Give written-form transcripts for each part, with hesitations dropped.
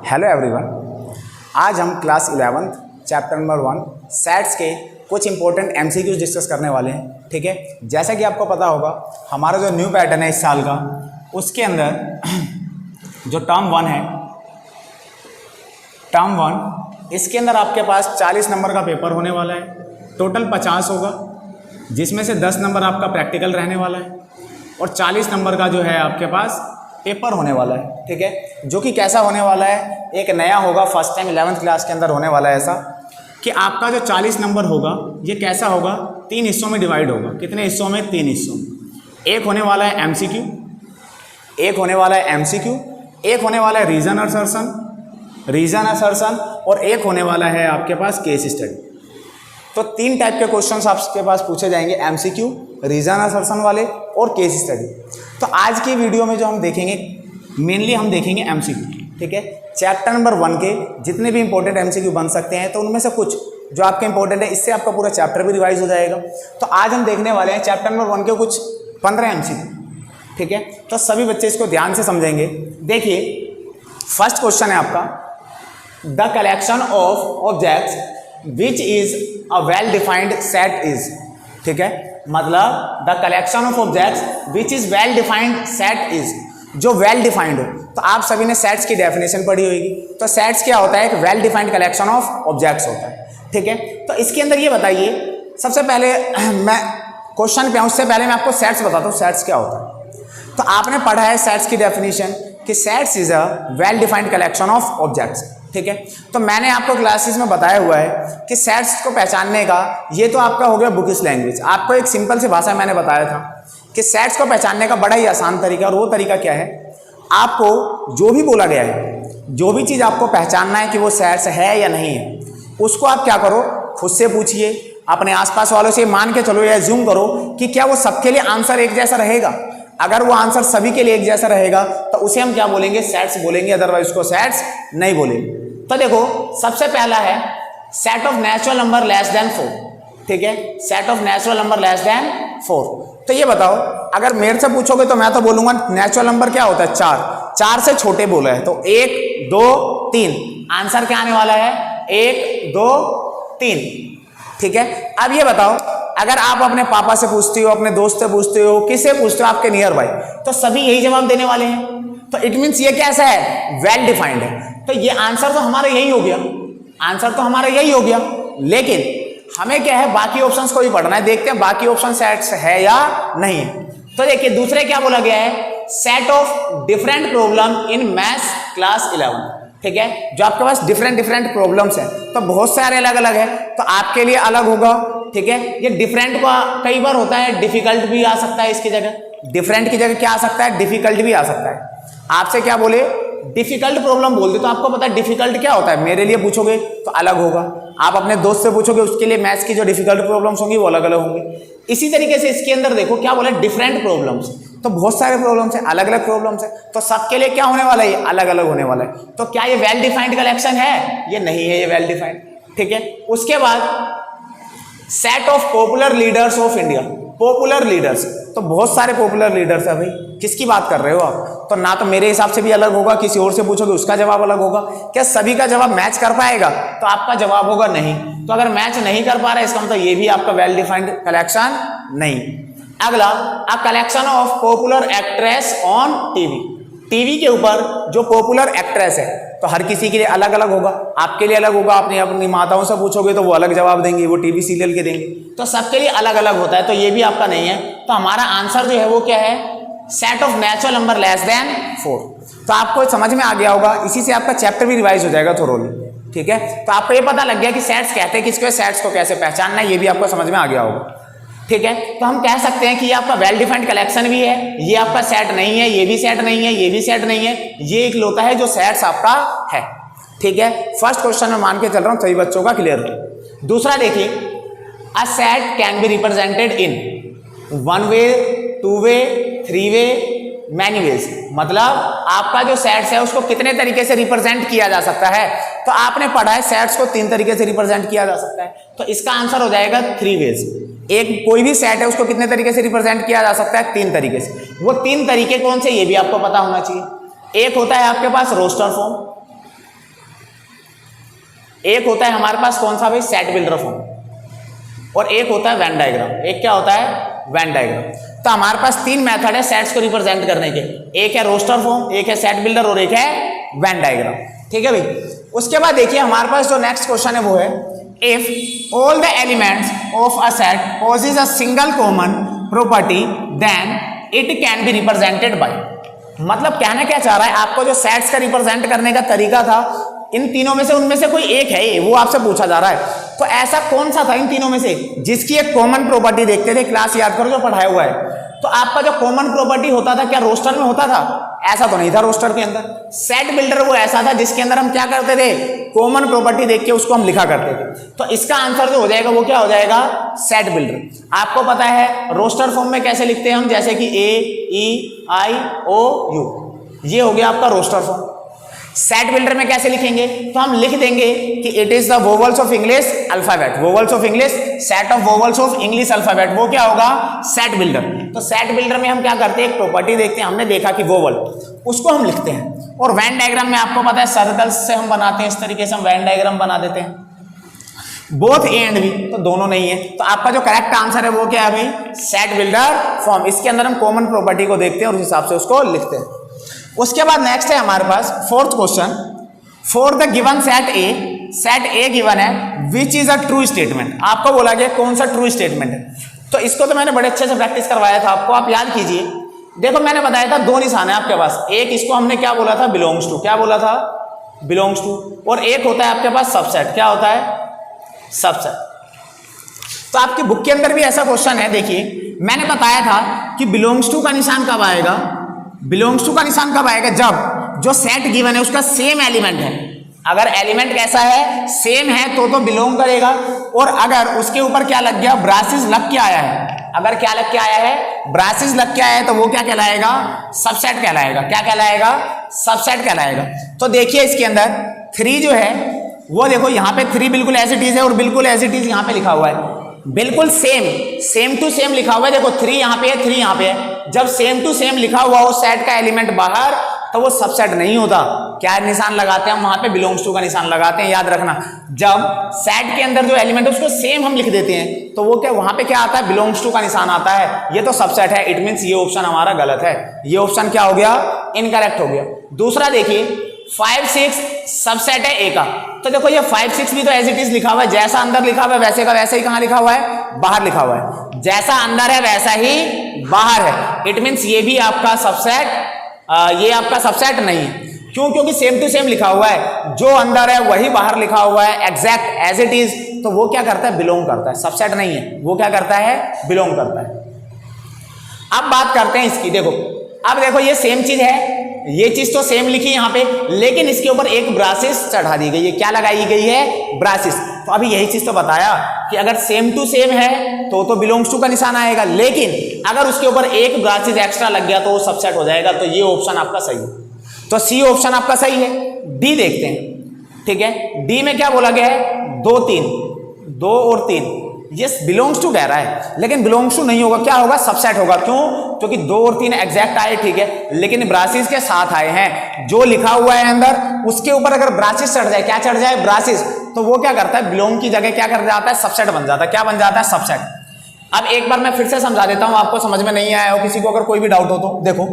Hello everyone, आज हम class 11 chapter number 1 sets के कुछ इंपॉर्टेंट एमसीक्यूज डिस्कस करने वाले हैं। ठीक है, जैसा कि आपको पता होगा हमारा जो न्यू पैटर्न है इस साल का, उसके अंदर जो टर्म 1 है, टर्म 1 इसके अंदर आपके पास 40 नंबर का पेपर होने वाला है। टोटल 50 होगा, जिसमें से 10 नंबर आपका प्रैक्टिकल रहने वाला है और 40 नंबर का जो है आपके पास पेपर होने वाला है। ठीक है, जो कि कैसा होने वाला है, एक नया होगा, फर्स्ट टाइम 11th क्लास के अंदर होने वाला है ऐसा कि आपका जो 40 नंबर होगा ये कैसा होगा, 3 हिस्सों में डिवाइड होगा। कितने हिस्सों में? 3 हिस्सों में। एक होने वाला है एमसीक्यू, एक होने वाला है एमसीक्यू, एक होने वाला है रीजन असर्शन और एक होने वाला है आपके पास केस स्टडी। तो 3 टाइप के क्वेश्चंस आपके पास पूछे जाएंगे, एमसीक्यू, रीजन असर्शन वाले और केस स्टडी। तो आज की वीडियो में जो हम देखेंगे, मेनली हम देखेंगे एमसीक्यू। ठीक है, चैप्टर नंबर 1 के जितने भी इंपॉर्टेंट एमसीक्यू बन सकते हैं, तो उनमें से कुछ जो आपके इंपॉर्टेंट है, इससे आपका पूरा चैप्टर भी रिवाइज हो जाएगा। तो आज हम देखने वाले हैं चैप्टर नंबर 1 के कुछ 15 एमसीक्यू। ठीक है, तो सभी बच्चे इसको ध्यान से समझेंगे। देखिए, फर्स्ट क्वेश्चन है आपका, the collection of objects which is a well defined set is. ठीक है, मतलब the collection of objects which is well defined set is, जो वेल डिफाइंड हो। तो आप सभी ने सेट्स की डेफिनेशन पढ़ी होगी। तो सेट्स क्या होता है? एक well defined collection of objects होता है। ठीक है, तो इसके अंदर ये बताइए, सबसे पहले मैं क्वेश्चन पे आऊँ उससे पहले मैं आपको सेट्स बताता हूँ, सेट्स क्या होता है। तो आपने पढ़ा है सेट्स की डेफिनेशन कि sets is a well defined collection of objects. ठीक है, तो मैंने आपको क्लासेस में बताया हुआ है कि सेट्स को पहचानने का ये तो आपका हो गया बुकिश लैंग्वेज। आपको एक सिंपल सी भाषा मैंने बताया था कि सेट्स को पहचानने का बड़ा ही आसान तरीका, और वो तरीका क्या है, आपको जो भी बोला गया है, जो भी चीज़ आपको पहचानना है कि वो सेट्स है या नहीं है, उसको आप क्या करो, खुद से पूछिए, अपने आसपास वालों से मान के चलो या एज्यूम करो कि क्या वो सबके लिए आंसर एक जैसा रहेगा। अगर वो आंसर सभी के लिए एक जैसा रहेगा तो उसे हम क्या बोलेंगे? सेट्स बोलेंगे, अदरवाइज उसको सेट्स नहीं बोलेंगे। तो देखो, सबसे पहला है set of natural number less than 4। ठीक है, set of natural number less than 4। तो ये बताओ, अगर मेरे से पूछोगे तो मैं तो बोलूंगा नेचुरल नंबर क्या होता है? 4 से छोटे बोला है तो 1 2 3, आंसर क्या आने वाला है? 1 2 3। ठीक है, अब ये बताओ, अगर आप अपने पापा से पूछते हो, अपने दोस्त से पूछते हो, किससे पूछते हो, आपके नियर बाय, तो सभी यही जवाब देने वाले हैं। तो इट मीन्स ये कैसा है? वेल डिफाइंड है। तो ये आंसर तो हमारा यही हो गया, आंसर तो हमारा यही हो गया। लेकिन हमें क्या है, बाकी ऑप्शंस को भी पढ़ना है, देखते हैं बाकी ऑप्शन सेट्स है या नहीं है। तो देखिए, दूसरे क्या बोला गया है? Set of different problem in maths class 11। ठीक है, जो आपके पास डिफरेंट प्रॉब्लम्स हैं, तो बहुत सारे अलग अलग है, तो आपके लिए अलग होगा। ठीक है, ये डिफरेंट का कई बार होता है डिफिकल्ट भी आ सकता है, इसकी जगह डिफरेंट की जगह क्या आ सकता है? डिफिकल्ट भी आ सकता है। आपसे क्या बोले, डिफिकल्ट प्रॉब्लम बोल दे, तो आपको पता है डिफिकल्ट क्या होता है। मेरे लिए पूछोगे तो अलग होगा, आप अपने दोस्त से पूछोगे उसके लिए मैथ्स की जो डिफिकल्ट प्रॉब्लम्स होंगी वो अलग अलग होंगे। इसी तरीके से इसके अंदर देखो क्या बोला, डिफरेंट प्रॉब्लम्स, तो बहुत सारे प्रॉब्लम्स है, अलग अलग प्रॉब्लम्स है, तो सबके लिए क्या होने वाला है? अलग अलग होने वाला है। तो क्या ये वेल डिफाइंड कलेक्शन है? ये नहीं है, ये वेल डिफाइंड। ठीक है, उसके बाद set of popular leaders of India. Popular leaders, तो बहुत सारे पॉपुलर लीडर्स है भाई, किसकी बात कर रहे हो आप? तो ना तो मेरे हिसाब से भी अलग होगा, किसी और से पूछोगे उसका जवाब अलग होगा। क्या सभी का जवाब मैच कर पाएगा? तो आपका जवाब होगा नहीं। तो अगर मैच नहीं कर पा रहा है, इसका मतलब ये भी आपका वेल डिफाइंड कलेक्शन नहीं। अगला, a collection of popular actress on TV. TV के ऊपर जो पॉपुलर एक्ट्रेस है, तो हर किसी के लिए अलग अलग होगा, आपके लिए अलग होगा, अपनी माताओं से पूछोगे तो वो अलग जवाब देंगे, वो टीवी सीरियल के देंगे, तो सबके लिए अलग अलग होता है। तो ये भी आपका नहीं है। तो हमारा आंसर जो है वो क्या है? Set of natural number less than 4। तो आपको समझ में आ गया होगा, इसी से आपका चैप्टर भी रिवाइज हो जाएगा थोरोली। ठीक है, तो आपको ये पता लग गया कि सेट्स कहते हैं किसको, सेट्स को कैसे पहचानना है, ये भी आपको समझ में आ गया होगा। ठीक है, तो हम कह सकते हैं कि ये आपका वेल डिफाइंड कलेक्शन भी है, ये आपका सेट नहीं है, ये भी सेट नहीं है, ये भी सेट नहीं है, ये एक लोता है जो सेट्स आपका है। ठीक है, फर्स्ट क्वेश्चन में मान के चल रहा हूं सभी बच्चों का क्लियर हो। दूसरा देखिए, a set can be represented in 1 way, 2 way, 3 way, many ways. मतलब आपका जो सेट्स है उसको कितने तरीके से रिप्रेजेंट किया जा सकता है? तो आपने पढ़ा है सेट्स को 3 तरीके से रिप्रेजेंट किया जा सकता है, तो इसका आंसर हो जाएगा 3 वेज। एक कोई भी सेट है उसको कितने तरीके से रिप्रेजेंट किया जा सकता है? 3 तरीके से। वो 3 तरीके कौन से, ये भी आपको पता होना चाहिए। एक होता है आपके पास रोस्टर फॉर्म, एक होता है हमारे पास कौन सा भाई, सेट बिल्डर फॉर्म, और एक होता है वेन डायग्राम। एक क्या होता है, वेन डायग्राम। तो हमारे पास तीन मेथड है सेट्स को रिप्रेजेंट करने के, एक है रोस्टर फॉर्म, एक है सेट बिल्डर और एक है वेन डायग्राम। ठीक है भाई। उसके बाद देखिए हमारे पास जो नेक्स्ट क्वेश्चन है वो है, if all the elements of a set possess a single common property then it can be represented by. मतलब कहना क्या चाह रहा है, आपको जो सेट्स का रिप्रेजेंट करने का तरीका था, इन तीनों में से उनमें से कोई एक है, वो आपसे पूछा जा रहा है। तो ऐसा कौन सा था इन तीनों में से जिसकी एक कॉमन प्रॉपर्टी, देखते थे क्लास याद करो जो पढ़ाया हुआ है, तो आपका जो कॉमन प्रॉपर्टी होता था क्या रोस्टर में होता था? ऐसा तो नहीं था रोस्टर के अंदर। सेट बिल्डर वो ऐसा था जिसके अंदर हम क्या करते थे, कॉमन प्रॉपर्टी देख के उसको हम लिखा करते थे। तो इसका आंसर जो हो जाएगा वो क्या हो जाएगा, सेट बिल्डर। आपको पता है रोस्टर फॉर्म में कैसे लिखते हैं हम, जैसे कि AEIOU, ये हो गया आपका रोस्टर फॉर्म। सेट बिल्डर में कैसे लिखेंगे, तो हम लिख देंगे कि it is the vowels of English alphabet, vowels of English, set of vowels of English alphabet, वो क्या होगा, सेट बिल्डर। तो सेट बिल्डर में हम क्या करते हैं, एक प्रॉपर्टी देखते हैं, हमने देखा कि वोवल, उसको हम लिखते हैं। और वेन डायग्राम में आपको पता है सर्कल्स से हम बनाते हैं, इस तरीके से हम वेन डायग्राम बना देते हैं। बोथ ए एंड बी, तो दोनों नहीं है। तो आपका जो करेक्ट आंसर है वो क्या है भाई, सेट बिल्डर फॉर्म। इसके अंदर हम कॉमन प्रॉपर्टी को देखते हैं और उस हिसाब से उसको लिखते हैं। उसके बाद नेक्स्ट है हमारे पास fourth question, for the given set A given है which is a true statement. आपको बोला गया कौन सा ट्रू स्टेटमेंट है। तो इसको तो मैंने बड़े अच्छे से प्रैक्टिस करवाया था आपको, आप याद कीजिए। देखो मैंने बताया था दो निशान है आपके पास, एक इसको हमने क्या बोला था, बिलोंग्स टू, क्या बोला था, बिलोंग्स टू, और एक होता है आपके पास सबसेट, क्या होता है, सबसेट। तो आपकी बुक के अंदर भी ऐसा क्वेश्चन है, देखिए मैंने बताया था कि बिलोंग्स टू का निशान कब आएगा, बिलोंग्स टू का निशान कब आएगा, जब जो सेट गिवन है उसका सेम एलिमेंट है। अगर एलिमेंट कैसा है, सेम है, तो बिलोंग करेगा। और अगर उसके ऊपर क्या लग गया, ब्रासिस लग के आया है, अगर क्या लग के आया है, ब्रासिस लग के आया है, तो वो क्या कहलाएगा, सबसेट कहलाएगा। क्या कहलाएगा, सबसेट कहलाएगा। तो देखिए इसके अंदर 3 जो है वो देखो यहाँ पे 3 बिल्कुल एज इट इज है और बिल्कुल एज इट इज यहाँ पे लिखा हुआ है, बिल्कुल सेम टू सेम लिखा हुआ है। देखो 3 यहाँ पे है, 3 यहाँ पे है। जब सेम टू सेम लिखा हुआ हो सेट का एलिमेंट बाहर, तो वो सबसेट नहीं होता। क्या निशान लगाते हैं हम वहां पे, बिलोंग्स टू का निशान लगाते हैं, याद रखना। जब सेट के अंदर जो एलिमेंट है उसको सेम हम लिख देते हैं, तो वो क्या वहां पे क्या आता है, बिलोंग्स टू का निशान आता है। ये तो सबसेट है, इट मींस ये ऑप्शन हमारा गलत है। ये ऑप्शन क्या हो गया, इनकरेक्ट हो गया। दूसरा देखिए 5 6 सबसेट है ए का। तो देखो ये 5 6 भी तो एज इट इज लिखा हुआ है, जैसा अंदर लिखा हुआ है वैसे का वैसे ही कहां लिखा हुआ है, बाहर लिखा हुआ है। जैसा अंदर है वैसा ही बाहर है, इट मींस ये भी आपका सबसेट, ये आपका सबसेट नहीं है। क्यों, क्योंकि सेम टू सेम लिखा हुआ है, जो अंदर है वही बाहर लिखा हुआ है, एग्जैक्ट एज इट इज। तो वो क्या करता है, बिलोंग करता है, सबसेट नहीं है। वो क्या करता है, बिलोंग करता है। अब बात करते हैं इसकी। देखो अब देखो ये सेम चीज है, ये चीज तो सेम लिखी यहां पे, लेकिन इसके ऊपर एक ब्रासिस चढ़ा दी गई है। क्या लगाई गई है, ब्रासिस। तो अभी यही चीज तो बताया कि अगर सेम टू सेम है तो बिलोंग्स टू का निशान आएगा, लेकिन अगर उसके ऊपर एक ब्रासिस एक्स्ट्रा लग गया तो वो सबसेट हो जाएगा। तो ये ऑप्शन आपका सही है, तो सी ऑप्शन आपका सही है। डी देखते हैं, ठीक है। डी में क्या बोला गया है, 2 3, 2 और 3, ये बिलोंग्स टू कह रहा है, लेकिन बिलोंग्स टू नहीं होगा, क्या होगा, सबसेट होगा। क्यों, क्योंकि 2 और 3 एग्जैक्ट आए, ठीक है, लेकिन ब्रासिस के साथ आए हैं। जो लिखा हुआ है अंदर उसके ऊपर अगर ब्रासिस चढ़ जाए, क्या चढ़ जाए, ब्रासिस, तो वो क्या करता है, बिलोंग की जगह क्या कर जाता है, सबसेट बन जाता है। क्या बन जाता है, सबसेट। अब एक बार मैं फिर से समझा देता हूं, आपको समझ में नहीं आया हो, किसी को अगर कोई भी डाउट हो तो देखो,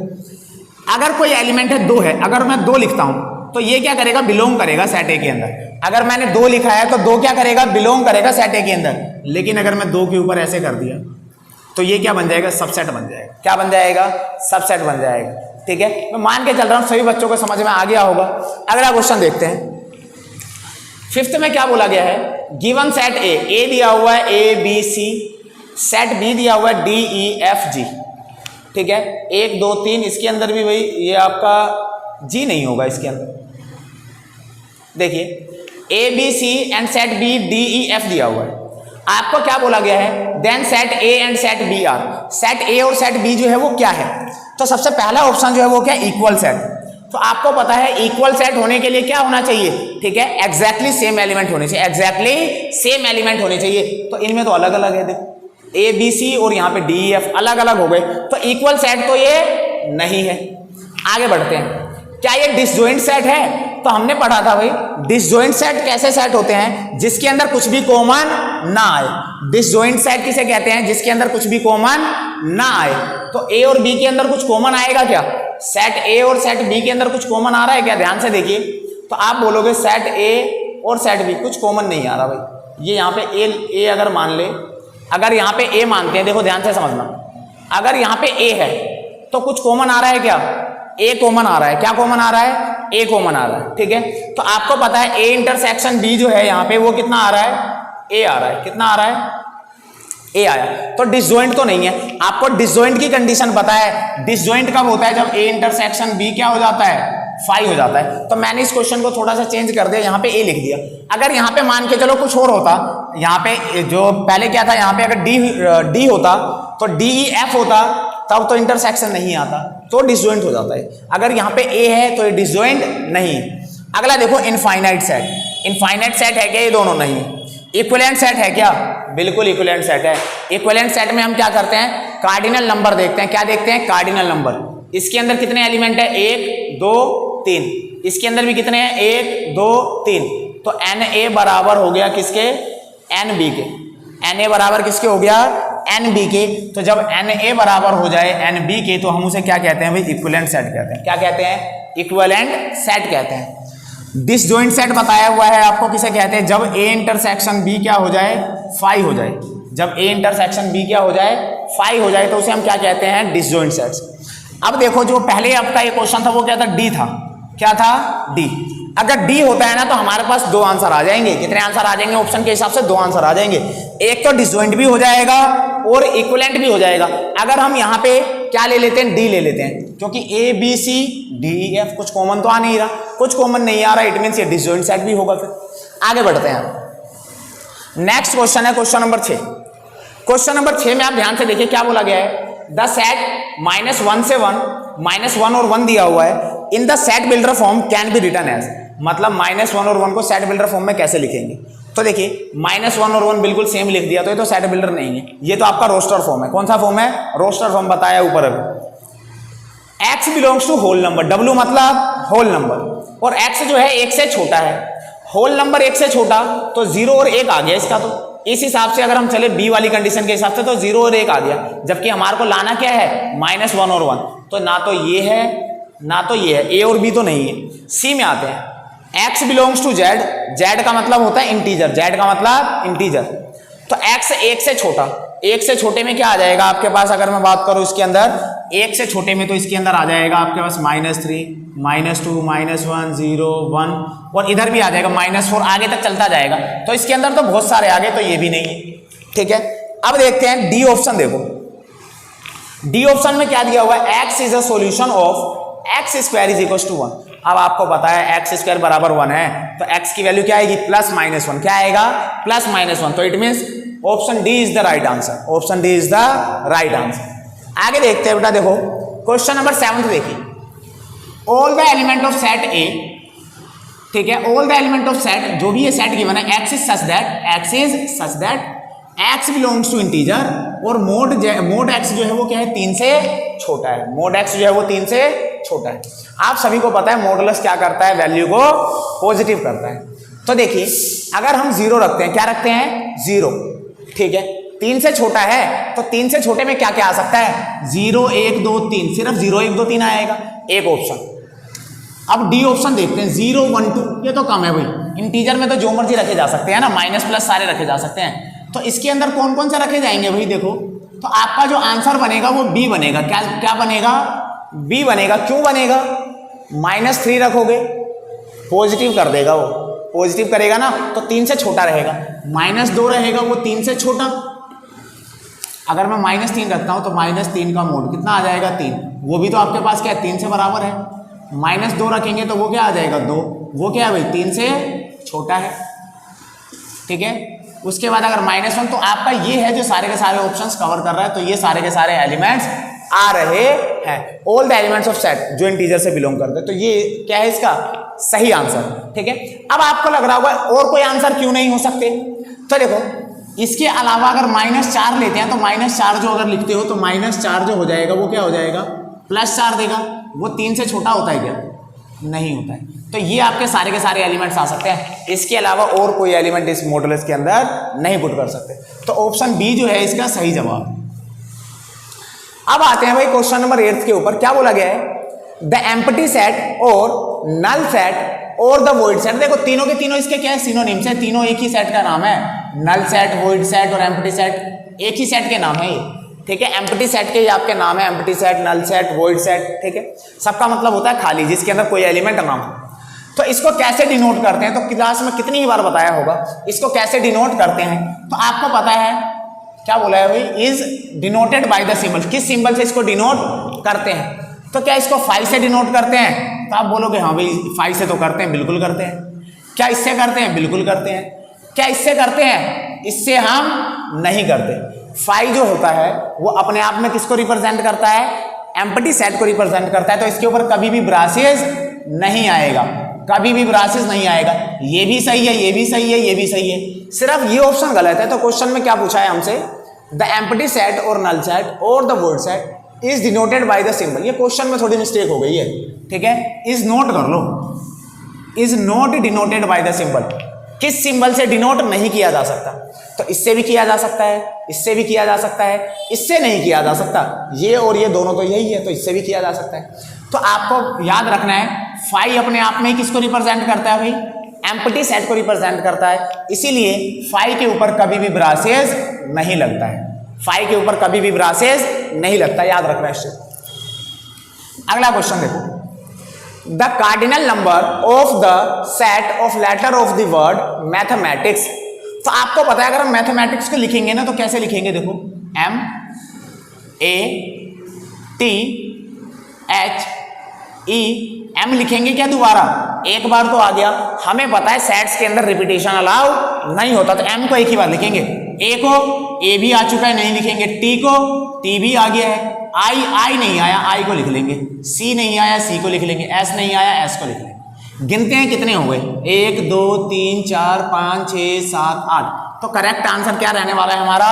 अगर कोई एलिमेंट है 2 है, अगर मैं 2 लिखता हूं तो ये क्या करेगा, बिलोंग करेगा सेट ए के अंदर। अगर मैंने 2 लिखा है तो 2 क्या करेगा, बिलोंग करेगा सेट ए के अंदर। लेकिन अगर मैं 2 के ऊपर ऐसे कर दिया तो ये क्या बन जाएगा, सबसेट बन जाएगा। क्या बन जाएगा, सबसेट बन जाएगा। ठीक है, मैं मान के चल रहा हूं सभी बच्चों को समझ में आ गया होगा। अगला क्वेश्चन देखते हैं। 5th में क्या बोला गया है, गिवन सेट ए दिया हुआ है A B C, set B दिया हुआ है D E F G। ठीक है, 1 2 3, इसके अंदर भी भाई ये आपका G नहीं होगा इसके अंदर। देखिए A B C and set B D E F दिया हुआ है। आपको क्या बोला गया है, then set A and set B are. Set A और सेट B जो है वो क्या है, तो सबसे पहला ऑप्शन जो है वो क्या, इक्वल सेट। तो आपको पता है इक्वल सेट होने के लिए क्या होना चाहिए, ठीक है, एग्जैक्टली सेम एलिमेंट होने चाहिए, एग्जैक्टली सेम एलिमेंट होने चाहिए। तो इनमें तो अलग अलग है, देखो A B C और यहाँ पे D E F अलग अलग हो गए, तो इक्वल सेट तो ये नहीं है। आगे बढ़ते हैं, क्या ये डिसजॉइंट सेट है, तो हमने पढ़ा था भाई डिसजॉइंट सेट कैसे सेट होते हैं, जिसके अंदर कुछ भी कॉमन ना आए। डिसजॉइंट सेट किसे कहते हैं, जिसके अंदर कुछ भी कॉमन ना आए। तो ए और बी के अंदर कुछ कॉमन आएगा क्या, सेट ए और सेट बी के अंदर कुछ कॉमन आ रहा है क्या, ध्यान से देखिए। तो आप बोलोगे सेट ए और सेट बी कुछ कॉमन नहीं आ रहा भाई। ये यहाँ पे ए अगर मान ले, अगर यहाँ पे ए मानते हैं, देखो ध्यान से समझना, अगर यहाँ पे ए है तो कुछ कॉमन आ रहा है क्या, ए कॉमन आ रहा है। क्या कॉमन आ रहा है, ए कॉमन आ रहा है, ठीक है। तो आपको पता है ए इंटरसेक्शन बी जो है यहाँ पे वो कितना आ रहा है, ए आ रहा है। कितना आ रहा है, ए आया। तो डिसजॉइंट तो नहीं है। आपको डिसजॉइंट की कंडीशन पता है, डिसजॉइंट कब होता है, जब ए इंटरसेक्शन बी क्या हो जाता है, फाई हो जाता है। तो मैंने इस क्वेश्चन को थोड़ा सा चेंज कर दिया, यहाँ पे ए लिख दिया। अगर यहाँ पे मान के चलो कुछ और होता, यहाँ पे जो पहले क्या था, यहाँ पे अगर डी होता तो डी ई एफ होता, तब तो इंटरसेक्शन नहीं आता, तो डिसजॉइंट हो जाता है। अगर यहाँ पे ए है तो ये डिसजॉइंट नहीं। अगला देखो इनफाइनाइट सेट। इनफाइनाइट सेट है क्या, ये दोनों नहीं। इक्विवेलेंट सेट है क्या, बिल्कुल इक्विवेलेंट सेट है। इक्विवेलेंट सेट में हम क्या करते हैं, कार्डिनल नंबर देखते हैं। क्या देखते हैं, कार्डिनल नंबर। इसके अंदर कितने एलिमेंट है, 1 2 3। इसके अंदर भी कितने हैं, 1 2 3। तो एन ए बराबर हो गया किसके, एन बी के। एन ए बराबर किसके हो गया, एन बी के। तो जब एन ए बराबर हो जाए एन बी के, तो हम उसे क्या कहते हैं भाई, इक्विवेलेंट सेट कहते हैं। क्या कहते हैं, इक्विवेलेंट सेट कहते हैं। डिसजॉइंट सेट बताया हुआ है आपको किसे कहते हैं, जब ए इंटरसेक्शन बी क्या हो जाए, फाई हो जाए। जब ए इंटरसेक्शन बी क्या हो जाए, फाई हो जाए, तो उसे हम क्या कहते हैं, डिसजॉइंट सेट्स। अब देखो जो पहले आपका ये क्वेश्चन था वो क्या था, डी था। क्या था, डी। अगर डी होता है ना तो हमारे पास 2 आंसर आ जाएंगे। कितने आंसर आ जाएंगे, ऑप्शन के हिसाब से 2 आंसर आ जाएंगे। एक तो डिसजॉइंट भी हो जाएगा और इक्विवेलेंट भी हो जाएगा। अगर हम यहाँ पे क्या ले लेते हैं, डी ले लेते हैं, क्योंकि A B C D E F कुछ कॉमन तो आ नहीं रहा, कुछ कॉमन नहीं आ रहा, इट मींस ये डिसजॉइंट सेट भी होगा। फिर आगे बढ़ते हैं। नेक्स्ट क्वेश्चन है क्वेश्चन नंबर 6। क्वेश्चन नंबर 6 में आप ध्यान से देखिए क्या बोला गया है, द सेट -1 से 1, -1 और 1 दिया हुआ है, in the set builder form can be written as. मतलब -1 और 1 को सेट बिल्डर फॉर्म में कैसे लिखेंगे। तो देखिए -1 और 1 बिल्कुल सेम लिख दिया, तो ये तो सेट बिल्डर नहीं है, ये तो आपका रोस्टर फॉर्म है। कौन सा फॉर्म है, रोस्टर फॉर्म बताया ऊपर अभी। x belongs to whole number, w मतलब होल नंबर, और x जो है 1 से छोटा है। होल नंबर 1 से छोटा तो 0 और 1 आ गया इसका। तो इस हिसाब से अगर हम चले बी वाली कंडीशन के हिसाब से तो 0 और 1 आ गया, जबकि हमारे को लाना क्या है, -1 और 1। तो ना तो ये है ना तो ये है, ए और बी तो नहीं है। सी में आते हैं, x belongs to z, z का मतलब होता है इंटीजर, z का मतलब इंटीजर। तो x 1 से छोटा, 1 से छोटे में क्या आ जाएगा आपके पास, अगर मैं बात करूं इसके अंदर 1 से छोटे में, तो इसके अंदर आ जाएगा आपके पास -3 -2 -1 0 1, और इधर भी आ जाएगा -4, आगे तक चलता जाएगा। तो इसके अंदर तो बहुत सारे आगे, तो ये भी नहीं है, ठीक है। अब देखते हैं डी ऑप्शन। देखो डी ऑप्शन में क्या दिया हुआ है, x is a solution of x square is equal to 1। अब आपको पता है x स्क्वायर बराबर 1 है, तो x की वैल्यू क्या आएगी, +-1। क्या आएगा, +-1। तो it means option D is the right answer. Option D is the right answer. आगे देखते हैं बेटा, देखो क्वेश्चन नंबर 7 देखिए। All the element of set A, ठीक है, all the element of set, जो भी ये सेट गिवन है, x is such that x belongs to integer, और मोड x जो है वो क्या है, 3 से छोटा है। मोड x जो है वो 3 से छोटा है। आप सभी को पता है मॉडुलस क्या करता है, वैल्यू को पॉजिटिव करता है। तो देखिए अगर हम 0 रखते हैं, क्या रखते हैं, 0, ठीक है, 3 से छोटा है, तो 3 से छोटे में क्या क्या आ सकता है, 0 1 2 3, सिर्फ 0 1 2 3 आएगा, एक ऑप्शन। अब डी ऑप्शन देखते हैं, 0 1 2, ये तो कम है भाई। इंटीजर में तो जो मर्जी रखे जा सकते हैं ना, माइनस प्लस सारे रखे जा सकते हैं। तो इसके अंदर कौन कौन से रखे जाएंगे भाई, देखो तो आपका जो आंसर बनेगा वो बी बनेगा। क्या बनेगा, बी बनेगा। क्यों बनेगा, -3 रखोगे, पॉजिटिव कर देगा, वो पॉजिटिव करेगा ना, तो 3 से छोटा रहेगा। -2 रहेगा, वो 3 से छोटा। अगर मैं -3 रखता हूं तो -3 का मोड कितना आ जाएगा, 3। वो भी तो आपके पास क्या है, 3 से बराबर है। -2 रखेंगे तो वो क्या आ जाएगा, 2। वो क्या है भाई, 3 से छोटा है, ठीक है। उसके बाद अगर -1, तो आपका ये है जो सारे के सारे ऑप्शंस कवर कर रहा है। तो ये सारे के सारे एलिमेंट्स आ रहे हैं, all the elements of set जो इंटीजर से बिलोंग करते हैं। तो ये क्या है इसका सही आंसर, ठीक है। अब आपको लग रहा होगा और कोई आंसर क्यों नहीं हो सकते, तो देखो इसके अलावा अगर -4 लेते हैं, तो -4 जो अगर लिखते हो, तो -4 जो हो जाएगा वो क्या हो जाएगा, +4 देगा। वो 3 से छोटा होता है क्या, नहीं होता है। तो ये आपके सारे के सारे एलिमेंट्स आ सकते हैं, इसके अलावा और कोई एलिमेंट इस मॉडुलस के अंदर नहीं पुट कर सकते। तो ऑप्शन बी जो है इसका सही जवाब। अब आते हैं भाई क्वेश्चन नंबर 8 के ऊपर। क्या बोला गया है? द एम्प्टी सेट और नल सेट और द वॉइड सेट। देखो तीनों के तीनों इसके क्या है? सिनोनिम्स है, तीनों एक ही सेट का नाम है। नल सेट, वॉइड सेट और एम्प्टी सेट एक ही सेट के नाम है ये, ठीक है। एम्प्टी सेट के आपके नाम है, empty set, null set, void set, ठीक है। सबका मतलब होता है खाली, जिसके अंदर कोई एलिमेंट ना हो। तो इसको कैसे डिनोट करते हैं? तो क्लास में कितनी ही बार बताया होगा इसको कैसे डिनोट करते हैं। तो आपको पता है क्या बोला है भाई? Is denoted by the symbol. किस सिंबल से इसको डिनोट करते हैं? तो क्या इसको 5 से डिनोट करते हैं? तो आप बोलोगे हाँ भाई 5 से तो करते हैं, बिल्कुल करते हैं। क्या इससे करते हैं? बिल्कुल करते हैं। क्या इससे करते हैं? इससे हम नहीं करते। 5 जो होता है वो अपने आप में किसको रिप्रेजेंट करता है? एम्प्टी सेट को रिप्रेजेंट करता है। तो इसके ऊपर कभी भी ब्रासेस नहीं आएगा, कभी भी ब्रासेस नहीं आएगा। ये भी सही है, ये भी सही है, ये भी सही है, सिर्फ ये ऑप्शन गलत है। तो क्वेश्चन में क्या पूछा है हमसे? द एम्प्टी सेट और नल सेट और the void set is denoted by the symbol. ये क्वेश्चन में थोड़ी मिस्टेक हो गई है, ठीक है। इज नोट कर लो, is not denoted by the symbol. किस सिंबल से डिनोट नहीं किया जा सकता? तो इससे भी किया जा सकता है, इससे भी किया जा सकता है, इससे नहीं किया जा सकता। ये और ये दोनों तो यही है, तो इससे भी किया जा सकता है। तो आपको याद रखना है 5 अपने आप में किसको रिप्रेजेंट करता है भाई? एम्प्टी सेट को रिप्रेजेंट करता है। इसीलिए 5 के ऊपर कभी भी ब्रासेस नहीं लगता है, 5 के ऊपर कभी भी ब्रासेस नहीं लगता, याद रखना है इससे। अगला क्वेश्चन देखो। The cardinal number of the set of letter of the word mathematics. तो आपको पता है अगर हम मैथमेटिक्स को लिखेंगे ना तो कैसे लिखेंगे? देखो MATHEM लिखेंगे क्या? दोबारा एक बार तो आ गया। हमें पता है सेट्स के अंदर रिपीटेशन अलाउ नहीं होता, तो M को एक ही बार लिखेंगे। A को A भी आ चुका है, नहीं लिखेंगे। T को T भी आ गया है। I नहीं आया, I को लिख लेंगे। C नहीं आया, C को लिख लेंगे। S नहीं आया, S को लिख लेंगे। गिनते हैं कितने हो गए? 1 2 3 4 5 6 7 8। तो करेक्ट आंसर क्या रहने वाला है हमारा?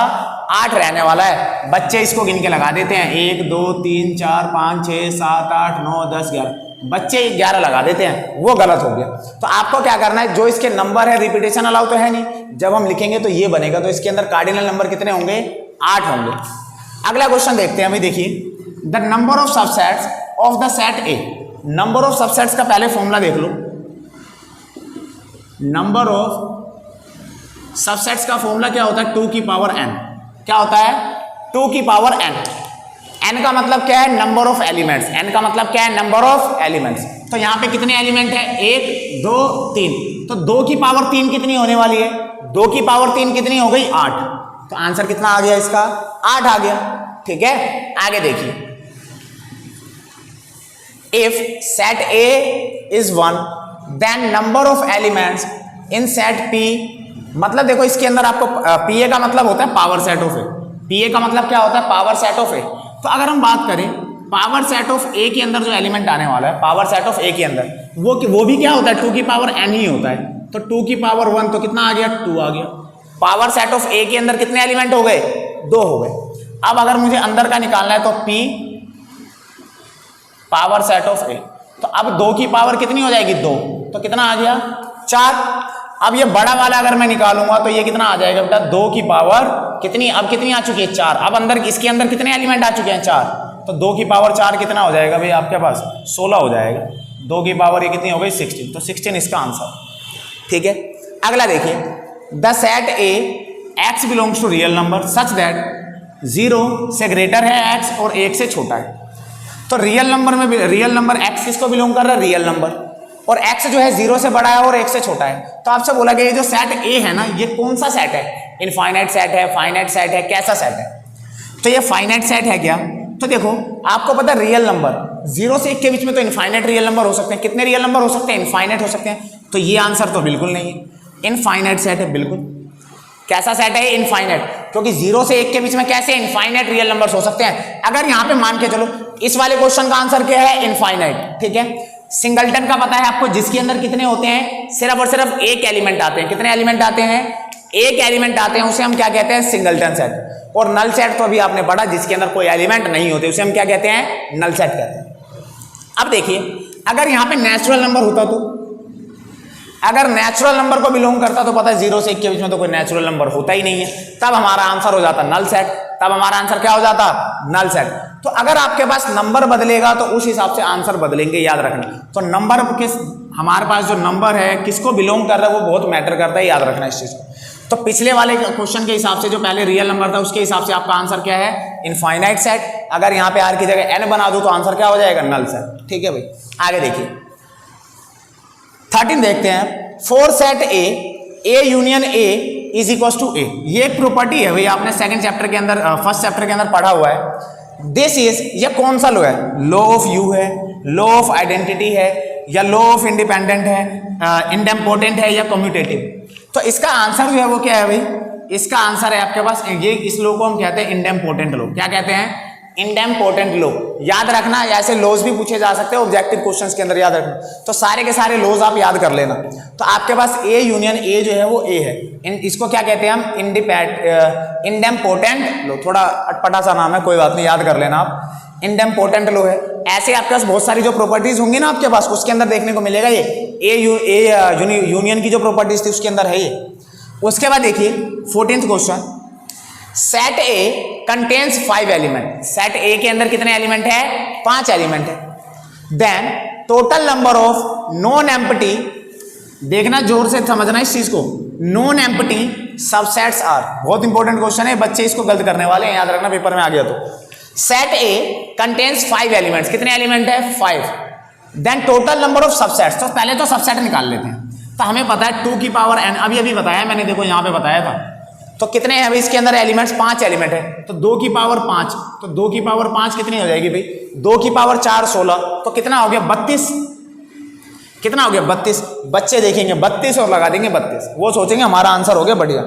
8 रहने वाला है। बच्चे इसको गिन के लगा देते हैं, 1 2 3 4 5 6 7 8 9 10 11। बच्चे 11 लगा देते हैं, वो गलत हो गया। तो आपको क्या करना है? जो इसके नंबर है, रिपीटेशन अलाउ तो है नहीं, जब हम लिखेंगे तो ये बनेगा। तो इसके अंदर कार्डिनल नंबर कितने होंगे? 8 होंगे। अगला क्वेश्चन देखते हैं अभी। देखिए the number of subsets of the set A. Number of subsets का पहले फॉर्मूला देख लो। नंबर ऑफ सबसेट्स का फॉर्मूला क्या होता है? 2 की पावर n। क्या होता है? 2 की पावर n। n का मतलब क्या है? Number of elements. n का मतलब क्या है? Number of elements. तो यहां पे कितने एलिमेंट है? 1 2 3। तो 2 की पावर 3 कितनी होने वाली है? 2 की पावर 3 कितनी हो गई? 8। तो आंसर कितना आ गया इसका? 8 आ गया, ठीक है। आगे देखिए, if set A is 1 then number of elements in set P। मतलब देखो इसके अंदर आपको PA का मतलब होता है power set of A. PA का मतलब क्या होता है? पावर सेट ऑफ ए। तो अगर हम बात करें पावर सेट ऑफ A के अंदर जो एलिमेंट आने वाला है, पावर सेट ऑफ A के अंदर वो भी क्या होता है? 2 की पावर n ही होता है। तो 2 की पावर 1 तो कितना आ गया? 2 आ गया। पावर सेट ऑफ A के अंदर कितने एलिमेंट हो गए? 2 हो गए। अब अगर मुझे अंदर का निकालना है तो P power set of A। तो अब 2 की पावर कितनी हो जाएगी? 2। तो कितना आ गया? 4। अब ये बड़ा वाला अगर मैं निकालूंगा तो ये कितना आ जाएगा बेटा? 2 की पावर कितनी? अब कितनी आ चुकी है? 4। अब अंदर इसके अंदर कितने एलिमेंट आ चुके हैं? 4। तो 2 की पावर 4 कितना हो जाएगा भाई आपके पास? 16 हो जाएगा। 2 की पावर ये कितनी हो गई? 16। तो 16 इसका आंसर, ठीक है। अगला देखिए, the set A x belongs to real number such that 0 से ग्रेटर है x और 1 से छोटा है। तो रियल नंबर में रियल नंबर x किसको बिलोंग कर रहा है? Real number. और x जो है 0 से बड़ा है और 1 से छोटा है। तो आपसे बोला गया ये जो सेट A है ना, ये कौन सा सेट है? इनफाइनाइट सेट है, फाइनाइट सेट है, कैसा सेट है? तो ये फाइनाइट सेट है क्या? तो देखो आपको पता है रियल नंबर 0 से 1 के बीच में तो इनफाइनाइट रियल नंबर हो सकते हैं। कितने रियल नंबर हो सकते हैं? इनफाइनाइट हो सकते हैं। तो ये आंसर तो बिल्कुल नहीं है, इनफाइनाइट सेट है बिल्कुल। कैसा सेट है? इनफाइनाइट। क्योंकि 0 से 1 के बीच में कैसे इनफाइनाइट रियल नंबर्स हो सकते हैं? अगर यहां पे मान के चलो इस वाले क्वेश्चन का आंसर क्या है? इनफाइनाइट, ठीक है। सिंगलटन का पता है आपको, जिसके अंदर कितने होते हैं? सिर्फ और सिर्फ एक एलिमेंट आते हैं। कितने एलिमेंट आते हैं? एक एलिमेंट आते हैं, उसे हम क्या कहते हैं? Singleton set. और नल सेट तो अभी आपने पढ़ा, जिसके अंदर कोई एलिमेंट नहीं होते, उसे हम क्या कहते हैं? नल सेट कहते हैं। अब देखिए अगर यहाँ पे नेचुरल नंबर होता तो, अगर नेचुरल नंबर को बिलोंग करता तो पता है 0 से 1 के बीच में तो कोई नेचुरल नंबर होता ही नहीं है, तब हमारा आंसर हो जाता नल सेट, तब हमारा आंसर क्या हो जाता नल सेट। तो अगर आपके पास नंबर बदलेगा तो उस हिसाब से आंसर बदलेंगे, याद रखना। तो नंबर किस, हमारे पास जो नंबर है किसको बिलोंग कर रहा है वो बहुत मैटर करता है, याद रखना इस चीज को। तो पिछले वाले क्वेश्चन के हिसाब से जो पहले रियल नंबर था उसके हिसाब से आपका आंसर क्या है इनफाइनाइट सेट। अगर यहाँ पे आर की जगह एन बना दो तो आंसर क्या हो जाएगा नल सेट। ठीक है भाई, आगे देखिए 13 देखते हैं। For set A union A is equal to A, ये एक प्रॉपर्टी है भाई, आपने सेकंड चैप्टर के अंदर फर्स्ट चैप्टर के अंदर पढ़ा हुआ है। दिस इज, ये कौन सा लॉ है, लॉ ऑफ यू है, लॉ ऑफ आइडेंटिटी है, या लॉ ऑफ इंडिपेंडेंट है, इंडेम्पोर्टेंट है, या कम्यूटेटिव। तो इसका आंसर जो है वो क्या है भाई, इसका आंसर है आपके पास ये, इस लॉ को हम कहते हैं इंडेम्पोर्टेंट लॉ। क्या कहते हैं, इंडेम्पोर्टेंट लॉ। याद रखना, ऐसे लॉज भी पूछे जा सकते हैं ऑब्जेक्टिव क्वेश्चंस के अंदर, याद रखना। तो सारे के सारे लॉज आप याद कर लेना। तो आपके पास ए यूनियन ए जो है वो ए है, इसको क्या कहते हैं हम इंडेम्पोर्टेंट लॉ। थोड़ा अटपटा सा नाम है, कोई बात नहीं, याद कर लेना आप, इंडेम्पोर्टेंट लॉ है। ऐसे आपके पास बहुत सारी जो प्रॉपर्टीज होंगी ना आपके पास, उसके अंदर देखने को मिलेगा ये यूनियन की जो प्रॉपर्टीज थी उसके अंदर है ये। उसके बाद देखिए 14th question, set A contains 5 element. Set A के अंदर कितने एलिमेंट है, 5 एलिमेंट है। Then total number of non empty, देखना जोर से समझना इस चीज को, नॉन एम्प्टी सबसेट्स आर। बहुत इंपॉर्टेंट क्वेश्चन है, बच्चे इसको गलत करने वाले हैं, याद रखना पेपर में आ गया तो। सेट ए कंटेन्स 5 एलिमेंट्स, कितने एलिमेंट है 5। Then total number of subsets, तो पहले तो सबसेट निकाल लेते हैं। तो हमें पता है 2 की पावर n, अभी बताया मैंने, देखो यहाँ पे बताया था। तो कितने हैं अभी इसके अंदर एलिमेंट्स, 5 एलिमेंट है। तो 2 की पावर 5, तो 2 की पावर 5 कितनी हो जाएगी भाई, 2 की पावर 4 16, तो कितना हो गया 32। कितना हो गया 32। बच्चे देखेंगे 32 और लगा देंगे 32, वो सोचेंगे हमारा आंसर हो गया बढ़िया।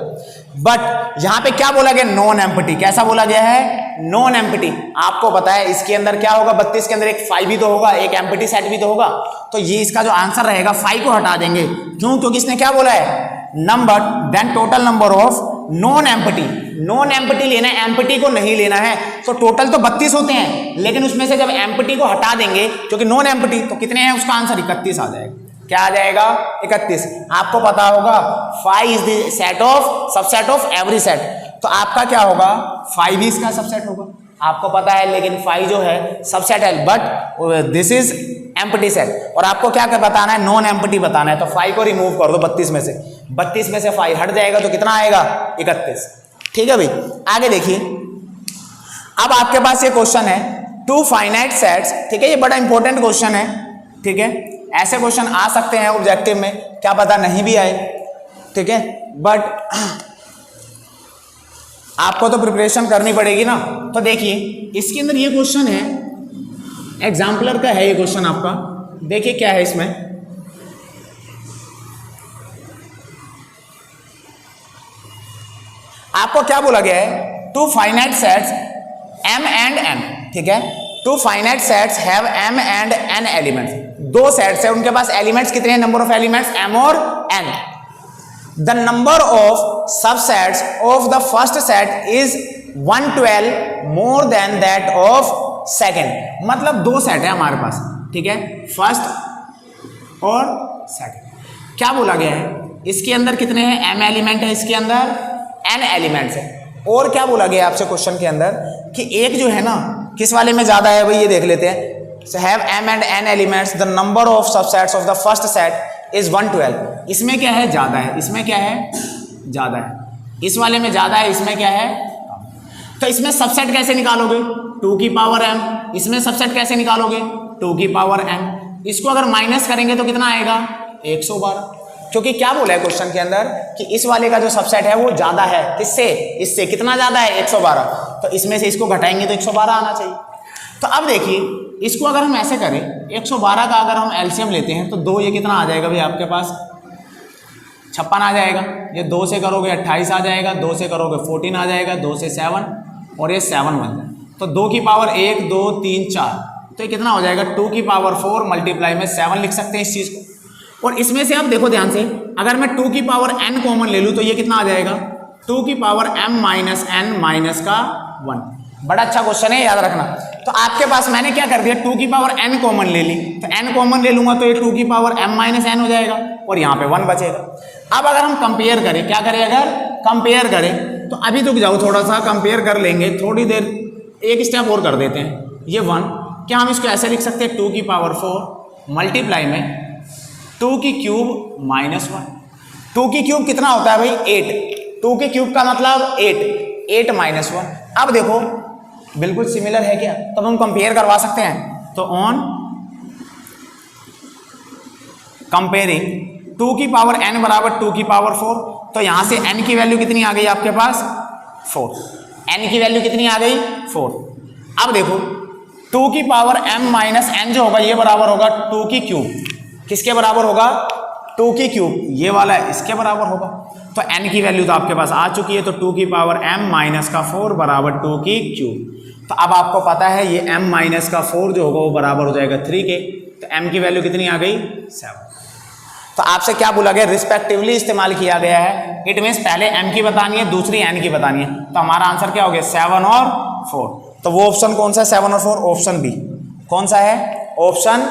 बट यहां पे क्या बोला गया, नॉन एम्प्टी। कैसा बोला गया है, नॉन एम्प्टी। आपको पता है इसके अंदर क्या होगा, 32 के अंदर एक 5 भी तो होगा, एक एम्प्टी सेट भी तो होगा। तो ये इसका जो आंसर रहेगा 5 को हटा देंगे, क्यों, क्योंकि इसने क्या बोला है number. Then total number of non empty, non empty लेना है, एम्प्टी को नहीं लेना है। तो टोटल तो 32 होते हैं, लेकिन उसमें से जब एम्प्टी को हटा देंगे क्योंकि नॉन एम्प्टी, तो कितने हैं, उसका आंसर 31 आ जाएगा। क्या आ जाएगा 31। आपको पता होगा 5 is the set of subset of every set, तो आपका क्या होगा 5 ही इसका सबसेट होगा, आपको पता है। लेकिन 5 जो है सबसेट है, but this is empty set. और आपको क्या बताना है, नॉन एम्प्टी बताना है। तो 5 को रिमूव कर दो 32 में से, 32 में से 5 हट जाएगा तो कितना आएगा 31। ठीक है भाई, आगे देखिए। अब आपके पास ये क्वेश्चन है 2 फाइनाइट सेट्स। ठीक है, ये बड़ा इंपॉर्टेंट क्वेश्चन है। ठीक है, ऐसे क्वेश्चन आ सकते हैं ऑब्जेक्टिव में, क्या पता नहीं भी आए। ठीक है, बट आपको तो प्रिपरेशन करनी पड़ेगी ना। तो देखिए इसके अंदर ये क्वेश्चन है, एग्जाम्पलर का है ये क्वेश्चन आपका। देखिए क्या है इसमें, आपको क्या बोला गया है, 2 finite sets m and n। ठीक है, 2 finite sets have m and n elements. 2 sets है, उनके पास एलिमेंट्स कितने हैं, नंबर ऑफ एलिमेंट्स m और n। The number of subsets of the first set is 112 more than that of second. मतलब 2 set है हमारे पास, ठीक है, फर्स्ट और सेकेंड। क्या बोला गया है, इसके अंदर कितने हैं, m एलिमेंट है, इसके अंदर n एलिमेंट्स है। और क्या बोला गया आपसे क्वेश्चन के अंदर कि एक जो है ना, किस वाले में ज्यादा है भाई, ये देख लेते हैं। So have m and n elements, the number of subsets of the first set is 112। इसमें क्या है, ज्यादा है, इसमें क्या है, ज्यादा है, इस वाले में ज्यादा है, इसमें क्या है। तो इसमें सबसेट कैसे निकालोगे, 2 की पावर m। इसमें सबसेट कैसे निकालोगे, 2 की पावर m। इसको अगर माइनस करेंगे तो कितना आएगा 112, क्योंकि क्या बोला है क्वेश्चन के अंदर कि इस वाले का जो सबसेट है वो ज्यादा है, किससे, इससे। कितना ज्यादा है 112, तो इसमें से इसको घटाएंगे तो 112 आना चाहिए। तो अब देखिए इसको अगर हम ऐसे करें, 112 का अगर हम एलसीएम लेते हैं तो 2, ये कितना आ जाएगा भाई आपके पास 56 आ जाएगा। ये 2 से करोगे 28 आ जाएगा, 2 से करोगे 14 आ जाएगा, 2 से 7 और ये 7 बन जाए। तो 2 की पावर 1 2 3 4, तो ये कितना हो जाएगा 2 की पावर 4 मल्टीप्लाई में 7 लिख सकते हैं इस चीज को। और इसमें से आप देखो ध्यान से, अगर मैं 2 की पावर n कॉमन ले लूं तो ये कितना आ जाएगा 2 की power m minus n minus का 1। बड़ा अच्छा क्वेश्चन है, याद रखना। तो आपके पास मैंने क्या कर दिया, 2 की पावर n कॉमन ले ली, तो n कॉमन ले लूंगा तो ये 2 की पावर m माइनस n हो जाएगा और यहाँ पे 1 बचेगा। अब अगर हम कंपेयर करें, क्या करें, अगर कंपेयर करें तो अभी रुक जाओ, थोड़ा सा कंपेयर कर लेंगे, थोड़ी देर एक स्टेप और कर देते हैं। ये 1, क्या हम इसको ऐसे लिख सकते हैं, 2 की पावर 4 मल्टीप्लाई में 2 की क्यूब माइनस 1। 2 की क्यूब कितना होता है भाई, 8। 2 की क्यूब का मतलब 8 माइनस 1। अब देखो बिल्कुल सिमिलर है क्या, तब हम कंपेयर करवा सकते हैं। तो ऑन कंपेयरिंग 2 की पावर n बराबर 2 की पावर 4, तो यहां से n की वैल्यू कितनी आ गई आपके पास, 4। n की वैल्यू कितनी आ गई, 4। अब देखो 2 की पावर m माइनस n जो होगा ये बराबर होगा 2 की क्यूब, किसके बराबर होगा, 2 की क्यूब, ये वाला इसके बराबर होगा। तो n की वैल्यू तो आपके पास आ चुकी है, तो 2 की पावर m माइनस का 4 बराबर 2 की क्यूब। तो अब आपको पता है ये m माइनस का 4 जो होगा वो बराबर हो जाएगा 3 के, तो m की वैल्यू कितनी आ गई, 7। तो आपसे क्या बोला गया, रिस्पेक्टिवली इस्तेमाल किया गया है। इट मीन्स पहले m की बतानी है, दूसरी n की बतानी है। तो हमारा आंसर क्या हो गया, 7 और 4। तो वो ऑप्शन कौन सा है, 7 और 4, ऑप्शन बी। कौन सा है, ऑप्शन